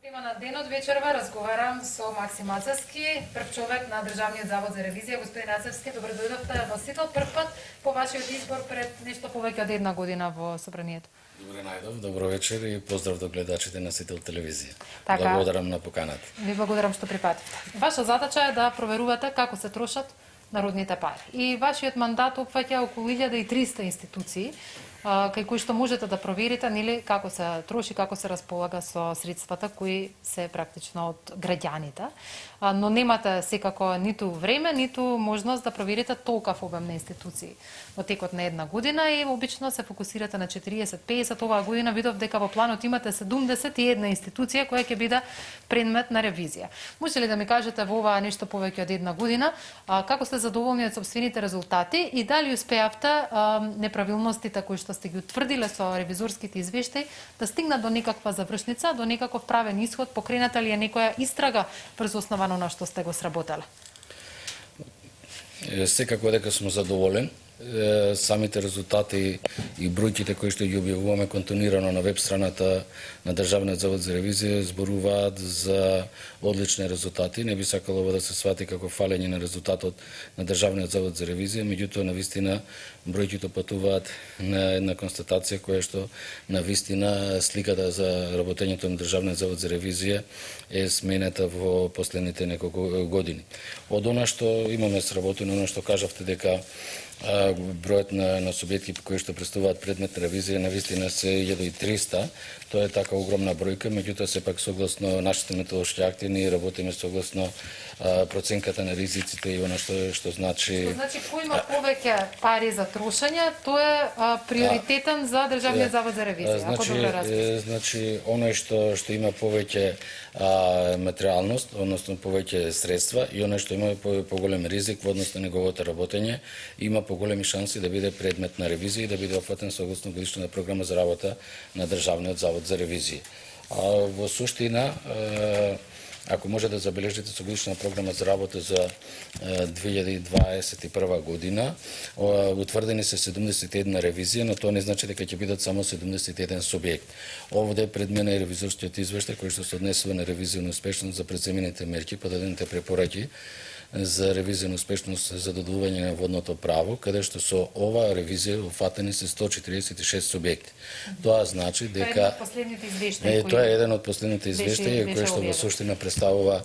Тема на денот вечерва разговарам со Максим Ацевски, прв човек на Државниот завод за ревизија. Господин Ацевски, добро дојдовте во Сител прв пат по вашиот избор пред нешто повеќе од една година во собранието. Добре најдов, добро вечер и поздрав до гледачите на Сител телевизија. Така. Благодарам на поканата. Ви благодарам што прифативте. Ваша задача е да проверувате како се трошат народните пари. И вашиот мандат опфаќа околу 1300 институции, кај кои што можете да проверите нели како се троши, како се располага со средствата кои се практично од граѓаните, но немате секако ниту време, ниту можност да проверите толкав обем на институции во текот на една година и обично се фокусирате на 40-50. Оваа година видов дека во планот имате 71 институција која ќе биде предмет на ревизија. Може ли да ми кажете во ова нешто повеќе од една година како сте задоволни од сопствените резултати и дали успеавте неправилностите кои што сте ги утврдиле со ревизорските извештаи да стигнат до некаква завршница, до некаков правен исход, покрената ли е некоја истрага врз основано на што сте го сработале? Секако дека сум задоволен. Самите резултати и бројките кои што ги објавуваме континуирано на веб страната на Државниот завод за ревизија зборуваат за одлични резултати. Не би сакало ова да се свати како фалење на резултатот на Државниот завод за ревизија, меѓутоа навистина бројките патуваат на една констатација која што навистина сликата за работењето на Државниот завод за ревизија е сменета во последните неколку години. Од она што имаме сработено, она што кажавте дека бројот на субјекти кои што представуваат предмет на ревизија навистина се 1300, тоа е така огромна бројка, меѓутоа сепак согласно нашите методолошки акти ние работиме согласно проценката на ризиците и она што значи. Значи кој има повеќе пари за трошење, тој е приоритетен за Државниот завод за ревизија, ако добро разбирам. Значи оној што има повеќе материјалност, односно повеќе средства и оној што има поголем ризик во однос на неговото работење, има поголеми шанси да биде предмет на ревизија и да биде опфатен согласно годишната програма за работа на Државниот завод за ревизија. Во суштина, ако може да забележите со годишна програма за работа за 2021 година, утврдени се 71 ревизија, но тоа не значи дека ќе бидат само 71 субјект. Овде пред мене е ревизорскиот извештај кој што се однесува на ревизија на успешност за преземените мерки, подадените препораки за ревизија на успешност за додолување на водното право, каде што со оваа ревизија уфатени се 146 субјекти. Тоа значи дека тоа е еден од последните извештаи кој што во суштина представува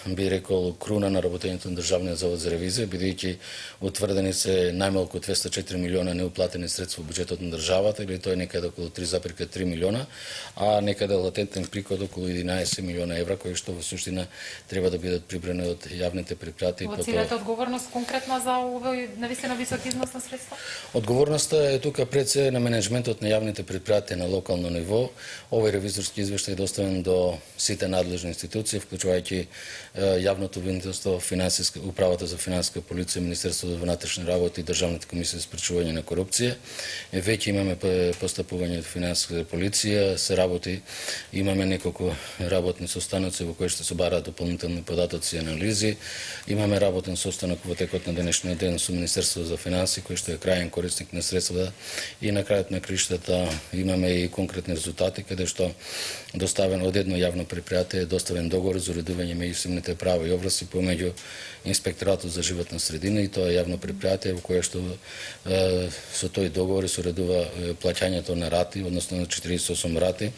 би рекол круна на работењето на Државниот завод за ревизија, бидејќи утврдени се најмалку 204 милиона неуплатени средства во буџетот на државата, или тоа е некаде околу 3,3 милиона, а некаде латентен приход околу 11 милиона евра, кои што во суштина треба да бидат прибрани од јавните предпријатија. Во целата одговорност конкретно за овој навистина висок износ на средства? Одговорноста е тука пред се на менеджментот на јавните предпријатија на локално ниво. Овој ревизорски извештај е доставен до сите надлежни институции, вклучувајќи јавното обвинителство, управата за финансиска полиција, Министерството за внатрешни работи и Државната комисија за спречување на корупција. Веќе имаме постапување од финансиска полиција, се работи, имаме неколку работни состаноци во кои што се бараат дополнителни податоци и анализи. Имаме работен состанок во текот на денешниот ден со Министерството за финансии, кој што е крајен корисник на средства, и на крајот на криштата имаме и конкретни резултати каде што доставен од едно јавно предпријатие доставен договор за уредување меѓусебните права и обврски помеѓу Инспекторатот за животна средина и тоа е јавно предпријатие во кое што со тој договор се уредува плаќањето на рати, односно на 48 рати.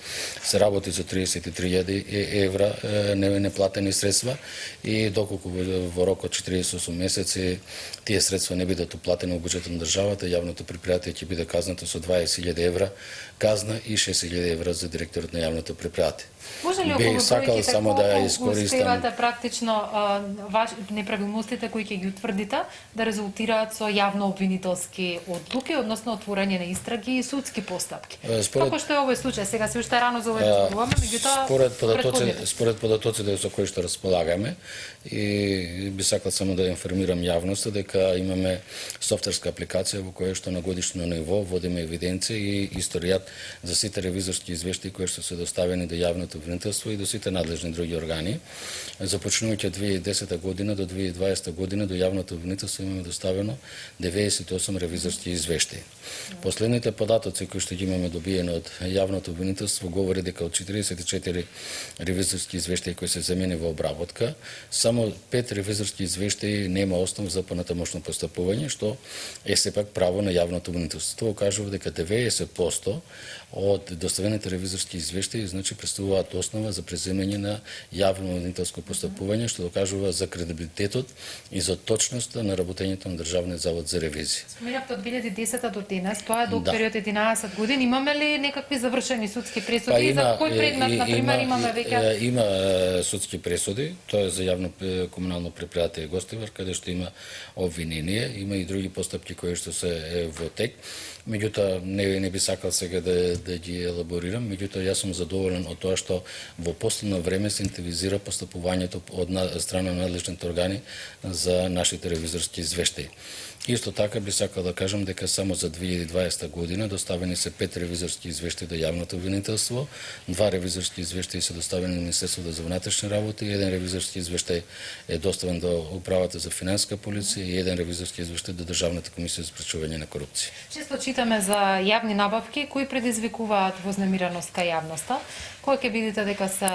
Се работи за 33.000 евра неплатени средства и доколку во рок од 48 месеци тие средства не бидат уплатени во буџетот на државата, јавното предпријатие ќе биде казнато со 20.000 евра казна и 6.000 евра за директорот на јавното предпријатие. Може ли околу бројките колку успевате практично неправилностите кои ќе ги утврдите да резултираат со јавно обвинителски одлуки, односно отворање на истраги и судски постапки? Како што е овој случај? Сега се уште рано за овој зборуваме, меѓутоа според податоците со кои што располагаме и би сакал само да информирам јавноста дека имаме софтверска апликација во која што на годишно ниво водиме евиденција и историјат за сите ревизорски извештаи кои што се доставени до јавното обвинителство и до сите надлежни други органи. Започнувајќи од 2010 година до 2020 година до јавното обвинителство имаме доставено 98 ревизорски извештаи. Последните податоци кои што ги имаме добиени од јавното обвинителство говори дека од 44 ревизорски извештаи кои се земени во обработка, само 5 ревизорски извештаи нема основ за понатамошно постапување, што е сепак право на јавното обвинителство. Тоа кажува дека 90% од доставените ревизорски извештаи значи представуваат основа за преземање на јавно обвинителско постапување, што докажува за кредибилитетот и за точноста на работењето на Државниот завод за ревизија. Споминавте од 2010 до денес, тоа е до период 11 години. Имаме ли некакви завршени судски пресуди и за кој предмет, на пример, имаме веќе? Има судски пресуди, тоа е за јавно комунално предпријатие Гостивар, каде што има обвинение, има и други постапки кои што се во тек. Меѓутоа, не би сакал сега да ги елаборирам, меѓутоа јас сум задоволен од тоа што во последно време се интензивира постапувањето од страна на надлежните органи за нашите ревизорски извештаи. Исто така би сакал да кажам дека само за 2020 година доставени се 5 ревизорски извештаи до јавното обвинителство, 2 ревизорски извештаи се доставени на Министерството за внатрешни работи, 1 ревизорски извештај е доставен до Управата за финансиска полиција и 1 ревизорски извештај до Државната комисија за спречување на корупција. Често читаме за јавни набавки кои предизвикуваат вознемираност кај јавноста. Кој ќе видите дека се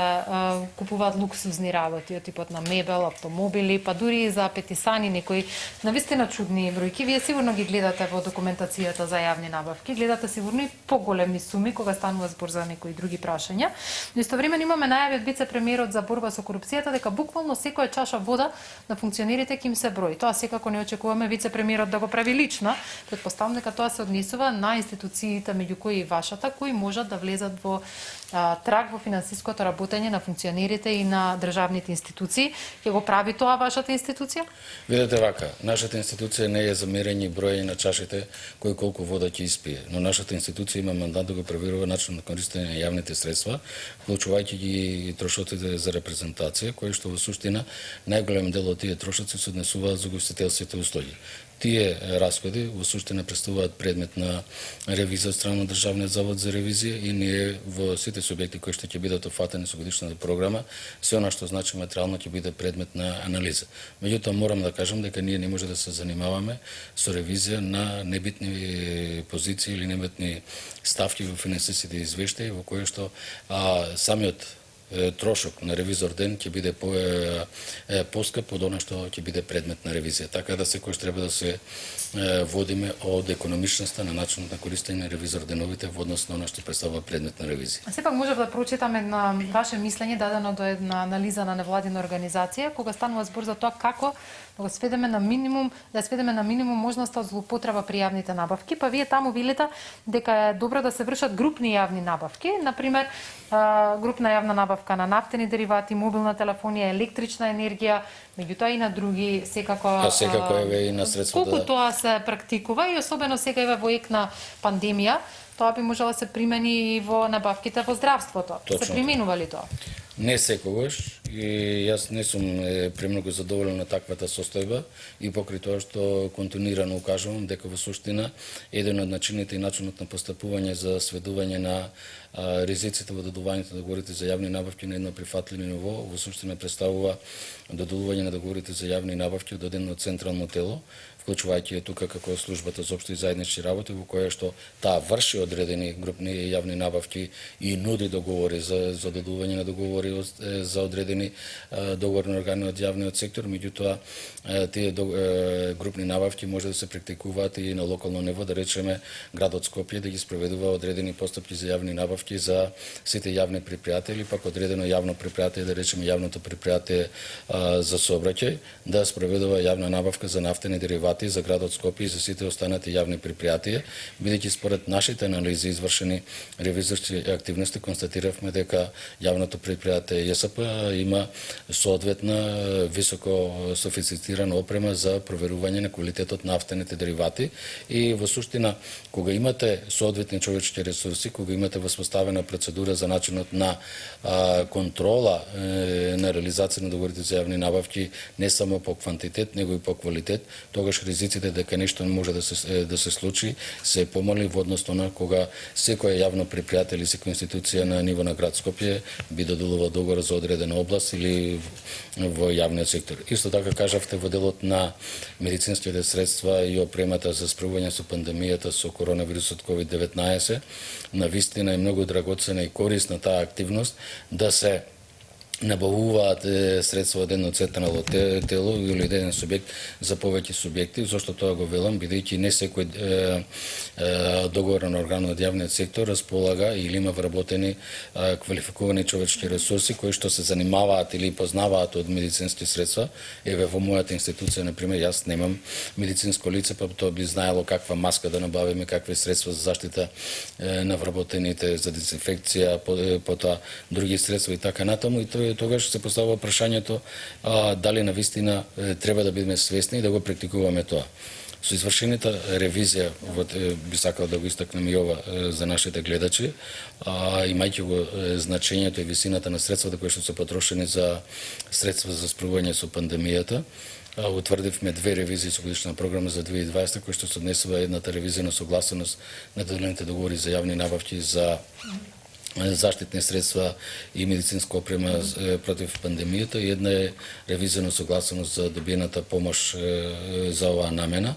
купуваат луксузни работи од типот на мебел, автомобили, па дури и за петисани, некои навистина чудни бројки. Вие сигурно ги гледате во документацијата за јавни набавки, гледате сигурно и поголеми суми кога станува збор за некои други прашања. Но истовремено имаме најави од вице-премиерот за борба со корупцијата дека буквално секоја чаша вода на функционерите ќе им се брои. Тоа секако не очекуваме вице-премиерот да го прави лично. Претпоставам дека тоа се однесува на институциите меѓу кои и вашата, кои можат да влезат во траг во финансиското работење на функционерите и на државните институции. Ќе го прави тоа вашата институција? Видете вака, нашата институција не е за мерење и броење на чашите кој колку вода ќе испие, но нашата институција има мандат да го проверува начин на користење на јавните средства, вклучувајќи ги и трошоците за репрезентација, кои што во суштина најголем дел од тие трошоци се однесуваат за гостителските услуги. Тие расходи во суштина представуваат предмет на ревизија од страна на Државниот завод за ревизија и ние во сите субјекти кои што ќе бидат офатени со годишната програма, се она што значи материјално ќе биде предмет на анализа. Меѓутоа морам да кажам дека ние не може да се занимаваме со ревизија на небитни позиции или небитни ставки во финансиските извештаи во кои што самиот трошок на ревизор ден ќе биде поскап од она што ќе биде предмет на ревизија. Така да секој треба да се водиме од економичноста на начинот на користење на ревизор деновите во однос на она што представува предмет на ревизија. Сепак можев да прочитам на ваше мислење дадено до една анализа на невладина организација кога станува збор за тоа како да го сведеме на минимум можноста од злоупотреба при јавните набавки, па вие таму велите дека е добро да се вршат групни јавни набавки, на пример групна јавна набавка на нафтени деривати, мобилна телефонија, електрична енергија, меѓутоа и на други секако еве и на средства. Колку тоа се практикува и особено сега еве во ек на пандемија, тоа би можело да се примени и во набавките во здравството. Точно се применува ли тоа? Не секогаш и јас не сум премногу задоволен на таквата состојба и покрај тоа што континуирано укажувам дека во суштина еден од начините и начинот на постапување за сведување на ризиците во додувањето на договорите за јавни набавки на едно прифатливо ниво во суштина представува додување на договорите за јавни набавки од едно централно тело, вклучувајќи тука како службата за општи и заеднички работи во која што таа врши одредени групни јавни набавки и нуди договори за додување на договори за одредени договорни органи од јавниот сектор, меѓутоа тие групни набавки може да се практикуваат и на локално ниво, да речеме градот Скопје да ги спроведува одредени постапки за јавни набавки за сите јавни предпријатија или пак одредено јавно предпријатие, да речеме јавното предпријатие за сообраќај, да спроведува јавна набавка за нафтени деривати за градот Скопје и за сите останати јавни предпријатија, бидејќи според нашите анализи извршени ревизорски активности констатиравме дека јавното предпријатие ЈСП има има соодветна високо софистицирана опрема за проверување на квалитетот на нафтените деривати и во суштина кога имате соодветни човечки ресурси, кога имате воспоставена процедура за начинот на контрола на реализација на договорите за јавни набавки не само по квантитет, него и по квалитет, тогаш ризиците дека нешто може да се случи се помали во однос на кога секоја јавно предпријатие или секоја институција на ниво на град Скопје би додолува договор за одредена област или во јавниот сектор. Исто така кажавте во делот на медицинските средства и опремата за справување со пандемијата со коронавирусот COVID-19, навистина е многу драгоцена и корисна таа активност да се набавуваат средства од едно централно тело или еден субјект за повеќе субјекти. Зошто тоа го велам? Бидејќи не секој договорен орган од јавниот сектор располага или има вработени квалификувани човечки ресурси кои што се занимаваат или познаваат од медицински средства. Еве во мојата институција, например, јас немам медицинско лице, па тоа би знаело каква маска да набавиме, какви средства за заштита на вработените, за дезинфекција, потоа други средства и така натаму. И тогаш се поставува прашањето дали навистина треба да бидеме свесни и да го практикуваме тоа. Со извршената ревизија, би сакал да го истакнем и ова за нашите гледачи, имајќи го значењето и висината на средствата кои што се потрошени за средства за справување со пандемијата, утврдивме две ревизии со годишна програма за 2020, кои што се однесува едната ревизија на согласуваност на доделените договори за јавни набавки за заштитни средства и медицинска опрема против пандемијата и една е ревизија на согласуваност за добиената помош за оваа намена.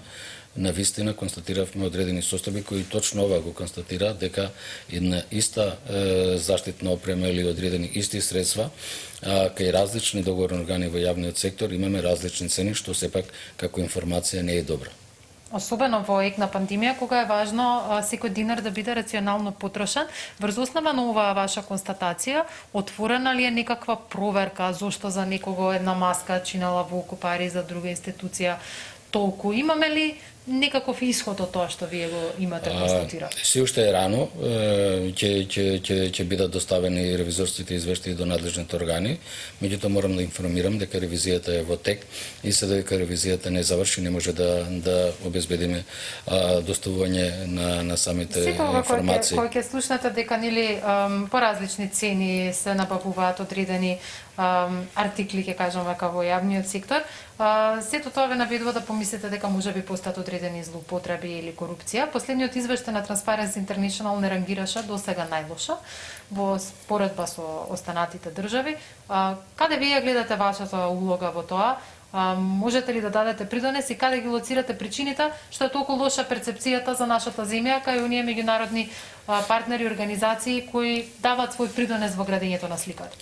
Навистина констатиравме одредени состојби кои точно ова го констатира дека една иста заштитна опрема или одредени исти средства кај различни договорни органи во јавниот сектор имаме различни цени, што сепак како информација не е добра. Особено во ек на пандемија, кога е важно секој динар да биде рационално потрошен. Врз основа на оваа ваша констатација, отворена ли е некаква проверка зошто за некого една маска чинала волку пари, за друга институција толку? Имаме ли некаков исход од тоа што вие го имате констатирано? Се уште е рано, ќе бидат доставени ревизорските извештаи до надлежните органи, меѓутоа морам да информирам дека ревизијата е во тек и се додека ревизијата не заврши не може да обезбедиме доставување на самите информации. Кој ќе слушнете дека нели по различни цени се набавуваат одредени артикли, ќе кажам вака, во јавниот сектор, сето тоа ве наведува да помислите дека може би постојат одредени злоупотреби или корупција. Последниот извештај на Transparency International не рангираше до сега најлоша во споредба со останатите држави. Каде вие гледате вашата улога во тоа? Можете ли да дадете придонес и каде ги лоцирате причините што е толку лоша перцепцијата за нашата земја кај оние меѓународни партнери и организации кои даваат свој придонес во градењето на сликата?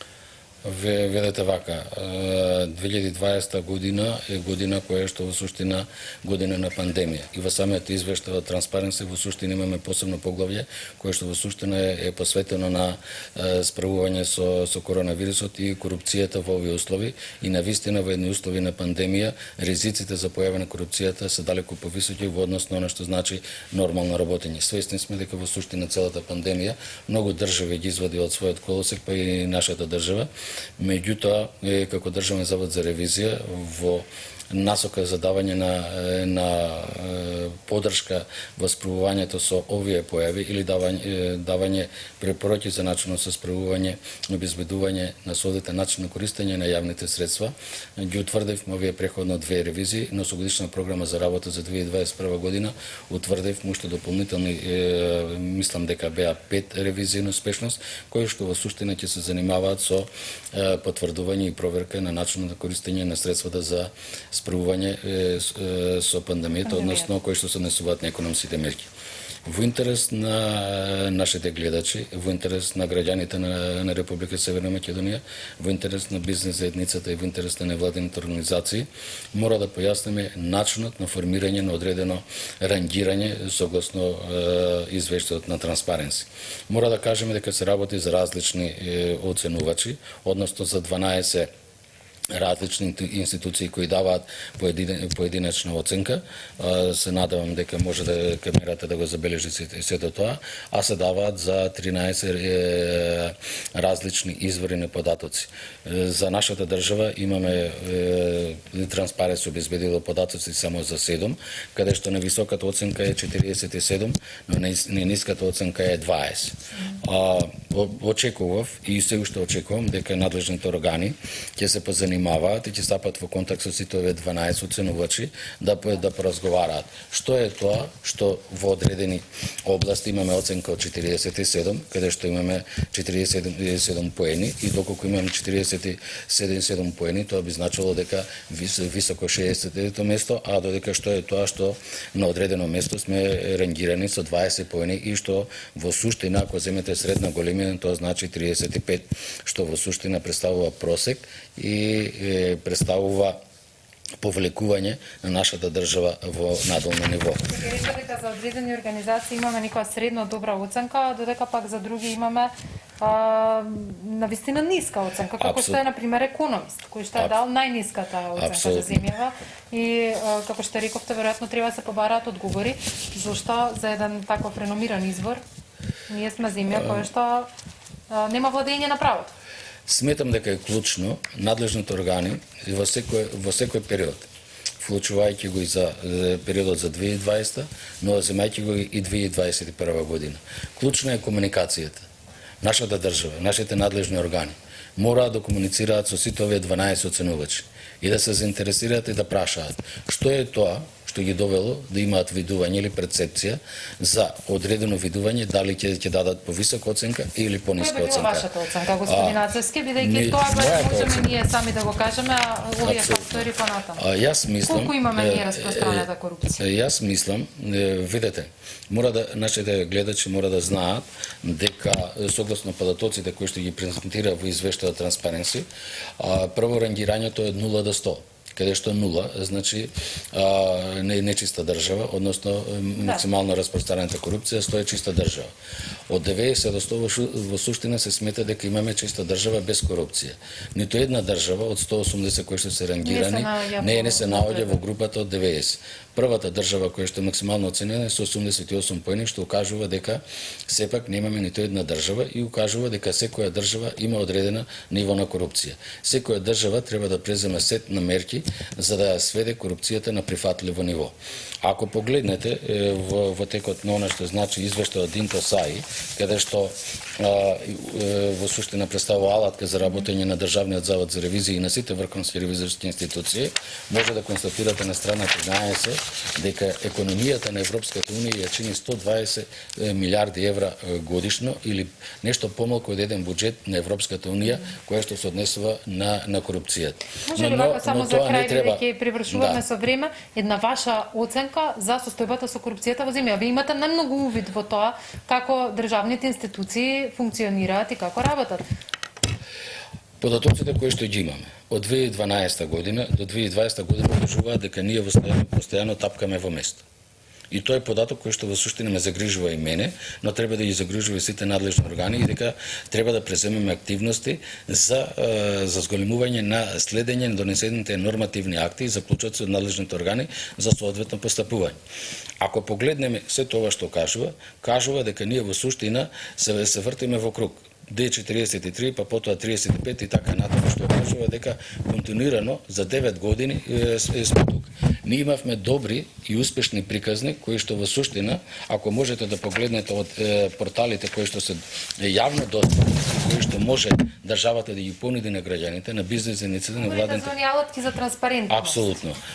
Ведете вака, 2020 година е година која што во суштина година на пандемија. И во самиот извештај од Transparency во суштина имаме посебно поглавје кое што во суштина е посветено на справување со коронавирусот и корупцијата во овие услови и навистина во едни услови на пандемија ризиците за појава на корупцијата се далеку повисоки во однос на она што значи нормално работење. Свесни сме дека во суштина целата пандемија многу држави ги извади од својот колосек, па и нашата држава. Меѓутоа, како Државен завод за ревизија во насока за давање на поддршка во справувањето со овие појави или давање препораки за начинот со справување и обезбедување на соодветен начин на користење на јавните средства, ги утврдивме овие преходно две ревизии, но со годишна програма за работа за 2021 година утврдивме уште дополнителни, мислам дека беа 5 ревизии на успешност, кои што во суштина ќе се занимаваат со потврдување и проверка на начинот на користење на средствата за справување со пандемијата, односно кои што се однесуваат на економските мерки. Во интерес на нашите гледачи, во интерес на граѓаните на Република Северна Македонија, во интерес на бизнес заедницата и во интерес на невладините организации, мора да појасниме начинот на формирање на одредено рангирање согласно извештајот на Transparency. Мора да кажеме дека се работи за различни оценувачи, односно за 12 различни институции кои даваат поединечна оценка. Се надевам дека може да камерата да го забележи сето тоа, а се даваат за 13 различни извори на податоци. За нашата држава имаме Транспаренс обезбедило податоци само за 7, каде што највисоката оценка е 47, но најниската оценка е 20. Очекував и се уште очекувам дека надлежните органи ќе се позанимаваат и ќе стапат во контакт со сите овие 12 оценувачи да поразговараат. Што е тоа што во одредени области имаме оценка од 47, каде што имаме 47 поени и доколку имаме 47 поени, тоа би значило дека високо 60-то место, а додека што е тоа што на одредено место сме рангирани со 20 поени и што во суштина, ако земете средна големина, тоа значи 35, што во суштина представува просек и представува повлекување на нашата држава во надолно ниво. Ќе рече дека за одредени организации имаме некоја средно добра оценка, додека пак за други имаме навистина ниска оценка, како што е, например, Економист, кој што е дал најниската оценка за земјава. И, како што рековте, веројатно треба да се побараат одговори, зашто за еден таков реномиран извор ние сме земја која што нема владење на правото. Сметам дека е клучно надлежните органи во секој период, вклучувајќи го и за периодот за 2020, но земајќи го и 2021 година. Клучна е комуникацијата. Нашата држава, нашите надлежни органи мораат да комуницираат со сите овие 12 оценувачи и да се заинтересираат и да прашаат што е тоа што ги довело да имаат видување или перцепција за одредено видување, дали ќе дадат повисока оценка или пониска оценка. Која би била вашата оценка, господин Ацевски, бидејќи тоа можеме ние сами да го кажеме, а овие фактори понатаму? Јас мислам, колку имаме ние распространета корупција? Јас мислам, видете, мора да нашите гледачи мора да знаат дека согласно податоците кои што ги презентира во извештајот Транспаренси, прво рангирањето е 0 до 100. Каде што 0 значи нечиста држава, односно максимално распространета корупција, 100 е чиста држава. Од 90 до 100 во суштина се смета дека имаме чиста држава без корупција. Ниту една држава од 180 кои што се рангирани не се наоѓа во групата од 90. Првата држава која што е максимално оценена е со 88 поени, што укажува дека сепак немаме ниту една држава и укажува дека секоја држава има одредена ниво на корупција. Секоја држава треба да преземе сет на мерки за да ја сведе корупцијата на прифатливо ниво. Ако погледнете во текот на она што значи извештајот Динто Саи, каде што во суштина представува алатка за работење на Државниот завод за ревизија и на сите врховни ревизорски институции, може да констатирате на страна 13 дека економијата на Европската унија ја чини 120 милиарди евра годишно или нешто помалку од еден буџет на Европската унија која што се однесува на корупцијата. Може ли вака само за крај, бидејќи привршуваме со време, една ваша оценка за состојбата со корупцијата во земја? Вие имате најмногу увид во тоа како државните институции функционираат и како работат. Податоците кои што ги имаме од 2012 година до 2020 година покажуваат дека ние постојано тапкаме во место. И тоа е податок кој што во суштина ме загрижува и мене, но треба да ги загрижува и сите надлежни органи и дека треба да преземеме активности за зголемување на следење на донесените нормативни акти и заклучоци од надлежните органи за соодветно постапување. Ако погледнеме се тоа што кажува дека ние во суштина се вртиме во круг. D43, па потоа 35 и така натаму, што кажува дека континуирано за 9 години сме тука. Ние имавме добри и успешни приказни кои што во суштина, ако можете да погледнете од порталите кои што се јавно достапни, кои што може државата да ги понуди на граѓаните, на бизнисениците, на владените. Говорите за алатки за транспарентност.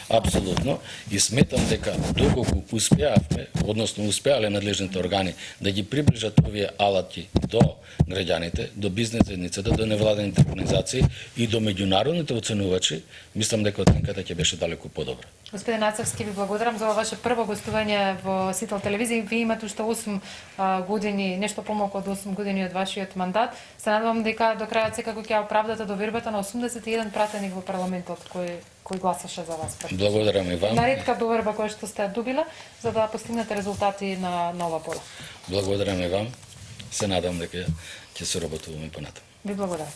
Апсолутно. И сметам дека доколку успеавме, односно успеале надлежните органи да ги приближат овие алатки до граѓаните, до бизнес заедницата, до невладените организации и до меѓународните оценувачи, мислам дека оценката ќе беше далеку подобра. Господин Ацевски, ви благодарам за ваше прво гостување во Сител телевизија. Вие имате уште 8 години, нешто помалку од 8 години од вашиот мандат. Се надевам дека до крајот секако ќе оправдате довербата на 81 пратеник во парламентот кој гласаше за вас. Благодарам и вам. Наредка доверба која што сте добила за да постигнете резултати на ова пола. Благодарам и вам. Се надам дека ќе се работуваме понатаму. Ви благодарам.